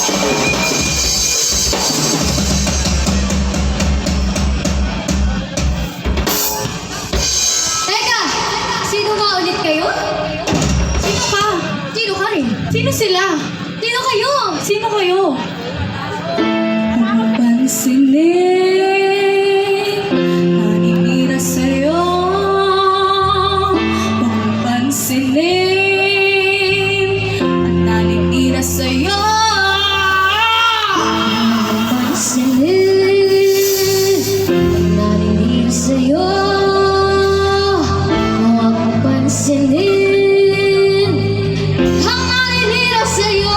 Teka! Sino nga ulit kayo? Sino ka? Sino ka rin? Sino sila? Sino kayo? Sino kayo? Pansinin, naninira sa'yo. Pansinin, ang naninira sa'yo. Pansinin ang naninira sa'yo. Huwag pansinin ang naninira sa'yo.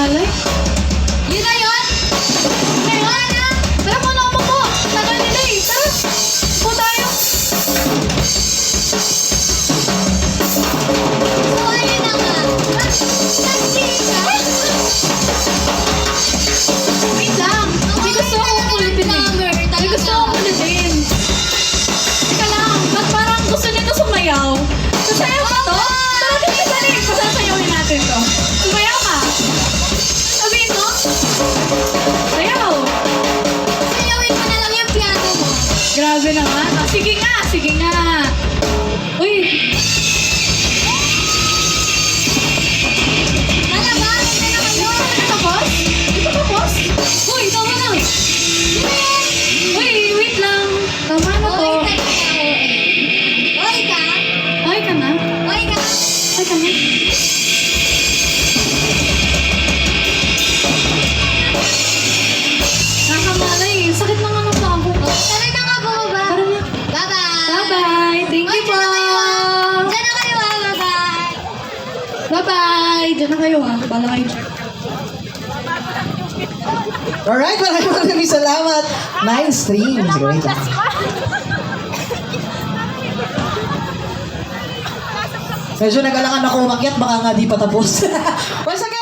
malay. Yun na yun? Ngayon na! Tara muna ako po! Tagal nila eh! Tara! Po tayo! So, ayun na nga. Nagchika. Wait lang! May gusto akong kulitin eh. May gusto akong kulitin. Teka lang, ba't parang gusto nito sumayaw? Sasayaw ka to? Tara dito, dali! Pasasayawin natin to. Sumayaw ka! Sabihin mo? Sayaw! Sayawin mo na lang yung piano mo. Grabe naman. Ah, sige nga, sige nga. Uy, Malabas na na kayo. tapos? Di ba tapos? Uy, tama na. Yun na yan. Uy, wait lang. Tama na to. Oy, ka na. Oy, ka. Ay ka na. Oy, ka. Ay ka na. Nakamalay. Sakit na nga ng paa ko. Tara na nga, bumaba. Tara na. Bye-bye. Bye-bye. Thank you po. Diyan na kayo, ah. Bye-bye. Bye-bye. Diyan na kayo ha. Bala kayo. Alright, maraming salamat. 9 streams. Great. Medyo nag-alangan ako umakyat, baka nga di pa tapos. Once again,